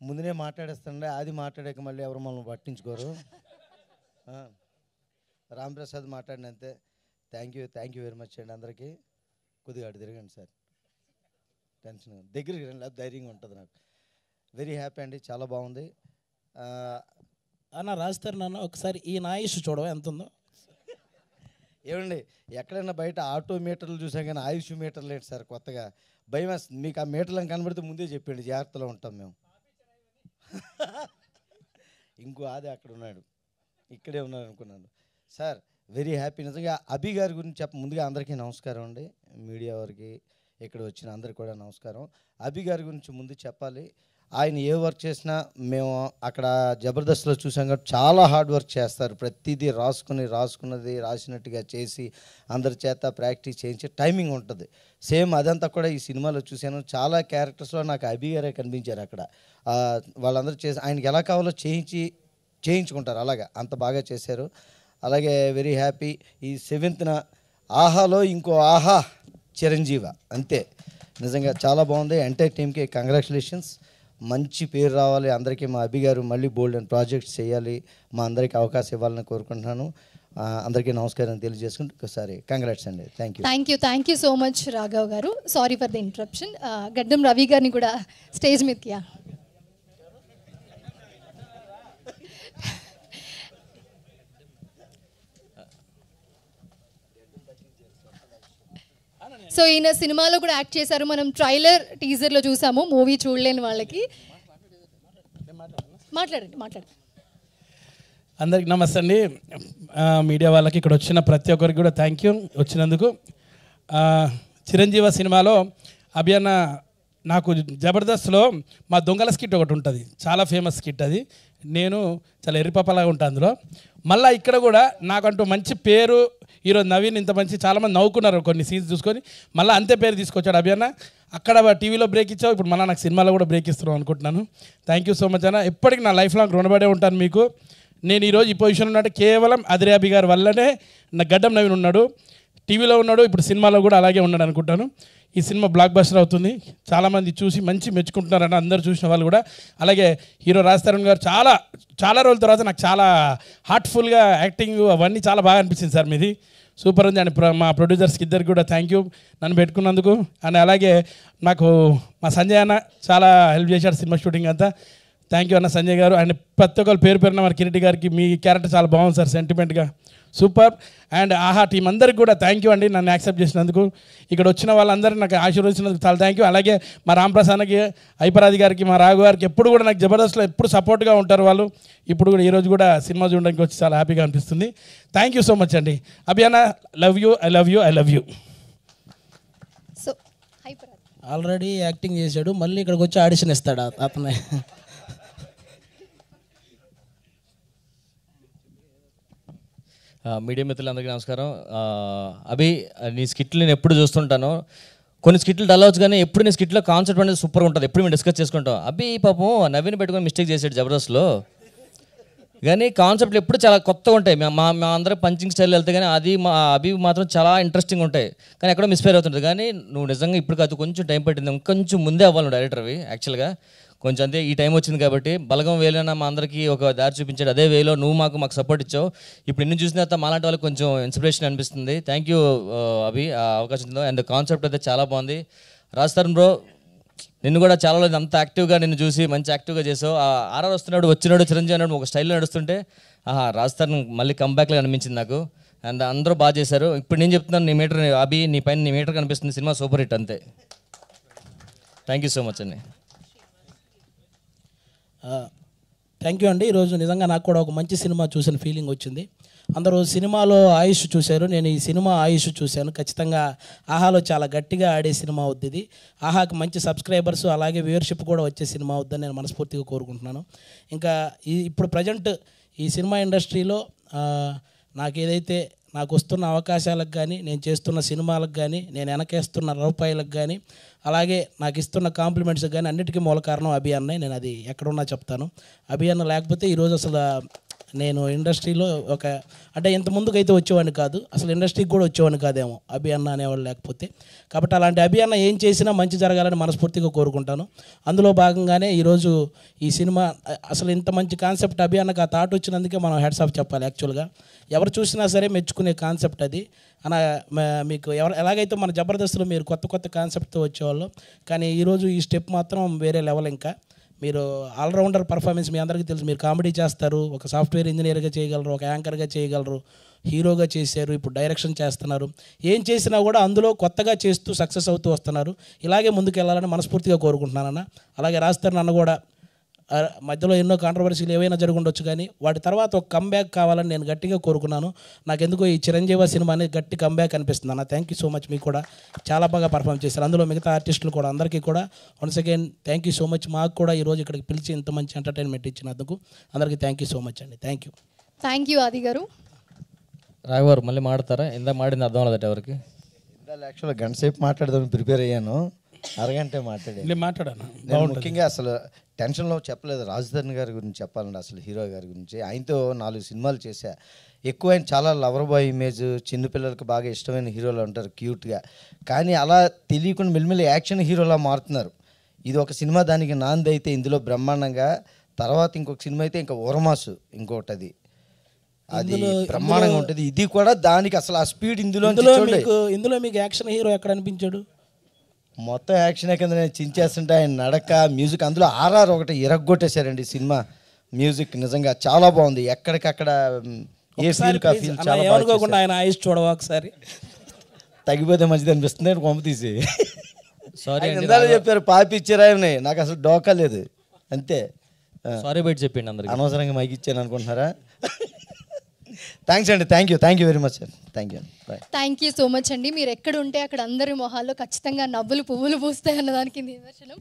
ముందునే మాట్లాడేస్తుండే, అది మాట్లాడాక మళ్ళీ ఎవరు మమ్మల్ని పట్టించుకోరు. రాంప్రసాద్ మాట్లాడినంతే. థ్యాంక్ యూ వెరీ మచ్ అండి అందరికీ. కొద్దిగా అటు తిరగండి సార్, టెన్షన్ దగ్గరికి రండి, లేకపోతే ధైర్యంగా ఉంటుంది నాకు. వెరీ హ్యాపీ అండి, చాలా బాగుంది. అన్న రాస్తారు నాన్న ఒకసారి ఈ ఆయుష్ చూడవా ఎంత ఉందో. ఏమండి ఎక్కడైనా బయట ఆటో మీటర్లు చూసాం కానీ ఆయుష్ మీటర్లు ఏంటి సార్ కొత్తగా? భయం వేస్తుంది. మీకు ఆ మీటర్లను కనబడితే ముందే చెప్పండి, జాగ్రత్తలో ఉంటాం మేము. ఇంకో అది అక్కడ ఉన్నాడు, ఇక్కడే ఉన్నాడు అనుకున్నాను. Sir very happy. నిజంగా అభి గారి గురించి ముందుగా అందరికీ నమస్కారం అండి, మీడియా వారికి ఇక్కడ వచ్చిన అందరికి కూడా నమస్కారం. అభి గారి గురించి ముందు చెప్పాలి. ఆయన ఏ వర్క్ చేసినా మేము అక్కడ జబర్దస్త్లో చూసాం కాబట్టి చాలా హార్డ్ వర్క్ చేస్తారు. ప్రతిదీ రాసుకున్నది రాసినట్టుగా చేసి అందరి చేత ప్రాక్టీస్ చేయించి టైమింగ్ ఉంటుంది. సేమ్ అదంతా కూడా ఈ సినిమాలో చూశాను. చాలా క్యారెక్టర్స్లో నాకు అభి గారే కనిపించారు అక్కడ. వాళ్ళందరూ చేసి ఆయనకి ఎలా కావాలో చేయించుకుంటారు, అలాగా అంత బాగా చేశారు. అలాగే వెరీ హ్యాపీ. ఈ 7th ఆహాలో ఇంకో ఆహా చిరంజీవ అంతే. నిజంగా చాలా బాగుంది. ఎంటైర్ టీమ్కి కంగ్రాచులేషన్స్. మంచి పేరు రావాలి అందరికీ. మా అభి గారు మళ్ళీ బోల్డ్ అండ్ ప్రాజెక్ట్స్ చేయాలి, మా అందరికీ అవకాశం ఇవ్వాలని కోరుకుంటున్నాను. అందరికీ నమస్కారం తెలియజేసుకుంటూ ఒకసారి కంగ్రాట్స్ అండి. Thank you so much Raghav garu. Sorry for the interruption. Gaddam Ravi గారిని కూడా స్టేజ్ మీదకి. సో ఈయన సినిమాలో కూడా యాక్ట్ చేశారు. మనం ట్రైలర్ టీజర్లో చూసాము, మూవీ చూడలేని వాళ్ళకి. మాట్లాడండి. అందరికి నమస్తే అండి. మీడియా వాళ్ళకి ఇక్కడ వచ్చిన ప్రతి ఒక్కరికి కూడా థ్యాంక్ యూ వచ్చినందుకు. చిరంజీవ సినిమాలో అభి అన్న నాకు జబర్దస్త్లో మా దొంగల స్కిట్ ఒకటి ఉంటుంది, చాలా ఫేమస్ స్కిట్ అది. నేను చాలా ఎర్రిపప్పలాగా ఉంటాను అందులో. మళ్ళీ ఇక్కడ కూడా నాకంటూ మంచి పేరు. ఈరోజు నవీన్ ఇంత మంచి చాలామంది నవ్వుకున్నారు కొన్ని సీన్స్ చూసుకొని. మళ్ళీ అంతే పేరు తీసుకొచ్చాడు అభి అన్న. అక్కడ టీవీలో బ్రేక్ ఇచ్చావు, ఇప్పుడు మళ్ళీ నాకు సినిమాలో కూడా బ్రేక్ ఇస్తున్నావు అనుకుంటున్నాను. థ్యాంక్ యూ సో మచ్ అన్న. ఎప్పటికీ నా లైఫ్ లాంగ్ రుణపడే ఉంటాను మీకు. నేను ఈరోజు ఈ పొజిషన్ ఉన్నట్టు కేవలం అదిరే అభి గారి వల్లనే. నా గడ్డం నవీన్ ఉన్నాడు, టీవీలో ఉన్నాడు, ఇప్పుడు సినిమాలో కూడా అలాగే ఉన్నాడు అనుకుంటాను. ఈ సినిమా బ్లాక్ బస్టర్ అవుతుంది. చాలామంది చూసి మంచి మెచ్చుకుంటున్నారని అందరూ చూసిన వాళ్ళు కూడా. అలాగే హీరో రాజ్ తరుణ్ గారు చాలా రోజుల తర్వాత నాకు చాలా హార్ట్ఫుల్గా యాక్టింగ్ అవన్నీ చాలా బాగా అనిపించింది సార్. మీది సూపర్ ఉంది. అండ్ మా ప్రొడ్యూసర్స్కి ఇద్దరికి కూడా థ్యాంక్ యూ నన్ను పెట్టుకున్నందుకు. అండ్ అలాగే నాకు మా సంజయ్ అన్న చాలా హెల్ప్ చేశాడు సినిమా షూటింగ్ అంతా. థ్యాంక్ యూ అన్న సంజయ్ గారు. అండ్ ప్రతి ఒక్కరు పేరు పేరున మరి కిరీటి గారికి. మీ క్యారెక్టర్ చాలా బాగుంది సార్, సెంటిమెంట్గా సూపర్. అండ్ ఆహా టీం అందరికి కూడా థ్యాంక్ యూ అండి నన్ను యాక్సెప్ట్ చేసినందుకు. ఇక్కడ వచ్చిన వాళ్ళందరూ నాకు ఆశీర్వదించినందుకు చాలా థ్యాంక్ యూ. అలాగే మా రాంప్రసాద్కి, ఐపరాది గారికి, మా రాఘు గారికి ఎప్పుడు కూడా నాకు జబర్దస్త్లో ఎప్పుడు సపోర్ట్గా ఉంటారు వాళ్ళు. ఇప్పుడు కూడా ఈరోజు కూడా సినిమా చూడడానికి వచ్చి చాలా హ్యాపీగా అనిపిస్తుంది. థ్యాంక్ యూ సో మచ్ అండి. అభి అన్న love you. So already acting చేశాడు, మళ్ళీ ఇక్కడికి వచ్చి ఆడిషన్ ఇస్తాడు అతనే. మీడియా మిత్రులందరికీ నమస్కారం. అభి నీ స్కిట్లు నేను ఎప్పుడు చూస్తుంటాను. కొన్ని స్కిట్లు డల్ అవచ్చు కానీ ఎప్పుడు నీ స్కిట్లో కాన్సెప్ట్ అనేది సూపర్గా ఉంటుంది. ఎప్పుడు మేము డిస్కస్ చేసుకుంటాం. అభి పాపం నవీన్ పెట్టుకొని మిస్టేక్ చేసాడు జబర్దస్త్లో, కానీ కాన్సెప్ట్లు ఎప్పుడు చాలా కొత్తగా ఉంటాయి. మా అందరూ పంచింగ్ స్టైల్ వెళ్తే కానీ అది మా అభి మాత్రం చాలా ఇంట్రెస్టింగ్ ఉంటాయి, కానీ ఎక్కడో మిస్ఫేర్ అవుతుంటుంది. కానీ నువ్వు నిజంగా ఇప్పుడు కాదు, కొంచెం టైం పట్టింది, ఇంకొంచెం ముందే అవ్వాలి నువ్వు డైరెక్టర్ అవి. యాక్చువల్గా కొంచెం అంతే, ఈ టైం వచ్చింది కాబట్టి బలగం వేలైనా మా అందరికీ ఒక దారి చూపించాడు. అదే వేలో నువ్వు మాకు సపోర్ట్ ఇచ్చావు. ఇప్పుడు నిన్ను చూసిన తర్వాత మాలాంటి వాళ్ళకి కొంచెం ఇన్స్పిరేషన్ అనిపిస్తుంది. థ్యాంక్ యూ అభి ఆ అవకాశంతో. అండ్ కాన్సెప్ట్ అయితే చాలా బాగుంది. రాజ్ తరుణ్ బ్రో, నిన్ను కూడా చాలా రోజులు అంత యాక్టివ్గా నిన్ను చూసి మంచి యాక్టివ్గా చేసావు. ఆర్ఆర్ వచ్చినాడు చిరంజీవి అన్నాడు ఒక స్టైల్లో నడుస్తుంటే రాజ్ తరుణ్ మళ్ళీ కంబ్యాక్లో అనిపించింది నాకు. అండ్ అందరూ బాగా చేశారు. ఇప్పుడు నేను చెప్తున్నాను, నీ మీటర్ అభి నీ పైన నీ మీటర్ కనిపిస్తుంది. సినిమా సూపర్ హిట్ అంతే. థ్యాంక్ యూ సో మచ్ అండి. థ్యాంక్ యూ అండి. ఈరోజు నిజంగా నాకు కూడా ఒక మంచి సినిమా చూసిన ఫీలింగ్ వచ్చింది. అందరూ సినిమాలో ఆయుష్ చూశారు, నేను ఈ సినిమా ఆయుష్ చూశాను. ఖచ్చితంగా ఆహాలో చాలా గట్టిగా ఆడే సినిమా అవుద్ది ఇది. ఆహాకి మంచి సబ్స్క్రైబర్స్ అలాగే వ్యూవర్షిప్ కూడా వచ్చే సినిమా అవుద్దని నేను మనస్ఫూర్తిగా కోరుకుంటున్నాను. ఇంకా ఇప్పుడు ప్రజెంట్ ఈ సినిమా ఇండస్ట్రీలో నాకు వస్తున్న అవకాశాలకు కానీ, నేను చేస్తున్న సినిమాలకు కానీ, నేను వెనకేస్తున్న రూపాయలకు కానీ, అలాగే నాకు ఇస్తున్న కాంప్లిమెంట్స్ కానీ అన్నిటికీ మూల కారణం అభి అన్నయ్య. నేను అది ఎక్కడున్నా చెప్తాను. అభి అన్న లేకపోతే ఈరోజు అసలు నేను ఇండస్ట్రీలో అంటే ఇంత ముందుకైతే వచ్చేవాడిని కాదు, అసలు ఇండస్ట్రీకి కూడా వచ్చేవాడిని కాదేమో అభి అన్న అనేవాళ్ళు లేకపోతే. కాబట్టి అలాంటి అభి అన్న ఏం చేసినా మంచి జరగాలని మనస్ఫూర్తిగా కోరుకుంటాను. అందులో భాగంగానే ఈరోజు ఈ సినిమా అసలు ఇంత మంచి కాన్సెప్ట్ అభి అన్నకు ఆ థాట్ వచ్చినందుకే మనం హెడ్స్ ఆఫ్ చెప్పాలి. యాక్చువల్గా ఎవరు చూసినా సరే మెచ్చుకునే కాన్సెప్ట్ అది. మీకు ఎలాగైతే మన జబర్దస్త్లో మీరు కొత్త కొత్త కాన్సెప్ట్తో వచ్చేవాళ్ళు, కానీ ఈరోజు ఈ స్టెప్ మాత్రం వేరే లెవెల్. ఇంకా మీరు ఆల్రౌండర్ పర్ఫార్మెన్స్ మీ అందరికీ తెలుసు. మీరు కామెడీ చేస్తారు, ఒక సాఫ్ట్వేర్ ఇంజనీర్గా చేయగలరు, ఒక యాంకర్గా చేయగలరు, హీరోగా చేశారు, ఇప్పుడు డైరెక్షన్ చేస్తున్నారు. ఏం చేసినా కూడా అందులో కొత్తగా చేస్తూ సక్సెస్ అవుతూ వస్తున్నారు. ఇలాగే ముందుకు వెళ్ళాలని మనస్ఫూర్తిగా కోరుకుంటున్నానన్న. అలాగే రాస్తారు నన్ను కూడా మధ్యలో ఎన్నో కాంట్రవర్సీలు ఏవైనా జరుగుండొచ్చు, కానీ వాటి తర్వాత ఒక కమ్బ్యాక్ కావాలని నేను గట్టిగా కోరుకున్నాను. నాకెందుకో ఈ చిరంజీవి సినిమా అనేది గట్టి కమ్బ్యాక్ అనిపిస్తుంది అన్న. Thank you so much. మీకు కూడా చాలా బాగా పర్ఫామ్ చేశారు, అందులో మిగతా ఆర్టిస్టులు కూడా. అందరికీ కూడా once again thank you so much. మాకు కూడా ఈరోజు ఇక్కడికి పిలిచి ఇంత మంచి ఎంటర్టైన్మెంట్ ఇచ్చినందుకు అందరికీ థ్యాంక్ యూ సో మచ్ అండి. Thank you. థ్యాంక్ యూ ఆది గారు. రాఘవారు మళ్ళీ మాడతారా? ఇందా మాడింది అర్థం అవ్వదట ఎవరికి. ఇందాక యాక్చువల్గా గంట సేపు మాట్లాడదామని ప్రిపేర్ అయ్యాను, అరగంటే మాట్లాడాను. నేను మాట్లాడాను. ముఖ్యంగా అసలు టెన్షన్లో చెప్పలేదు. రాజధాని గారి గురించి చెప్పాలండి, అసలు హీరో గారి గురించి. ఆయనతో 4 సినిమాలు చేశా. ఎక్కువ ఆయన చాలా లవర్ బాయ్ ఇమేజ్, చిన్నపిల్లలకు బాగా ఇష్టమైన హీరోలు ఉంటారు క్యూట్గా. కానీ అలా తెలియకుండా మెల్లిమెల్లి యాక్షన్ హీరోలా మారుతున్నారు. ఇది ఒక సినిమా దానికి నాంది అయితే ఇందులో బ్రహ్మాండంగా. తర్వాత ఇంకొక సినిమా అయితే ఇంకా ఓరమాసు ఇంకొకటి, అది బ్రహ్మాండంగా ఉంటుంది. ఇది కూడా దానికి అసలు ఆ స్పీడ్ ఇందులో మీకు యాక్షన్ హీరో ఎక్కడ అనిపించాడు? మొత్తం యాక్షన్ కింద నేను చించేస్తుంటే ఆయన నడక, మ్యూజిక్, అందులో RR ఒకటి ఇరగ్గొట్టేశారండి సినిమా. మ్యూజిక్ నిజంగా చాలా బాగుంది. ఎక్కడికక్కడ ఏ ఫీల్ కా ఫీల్ చాలా ఏమనుకోకుండా ఆయన ఐస్ చూడవా ఒకసారి? తగ్గిపోతే మంచిది అనిపిస్తుంది కొమ్మ తీసి. సారీ ఇందాక చెప్పారు పాపి ఇచ్చారాయని, నాకు అసలు డోకా లేదు అంతే. సారీ బయట చెప్పండి అందరికి. అనవసరంగా మైక్ ఇచ్చాను అనుకుంటున్నారా? థ్యాంక్స్ అండి. Thank you very much sir. Thank you. Thank you so much అండి. మీరు ఎక్కడ ఉంటే అక్కడ అందరి మొహాల్లో ఖచ్చితంగా నవ్వులు పువ్వులు పూస్తాయి అన్నదానికి నిదర్శనం.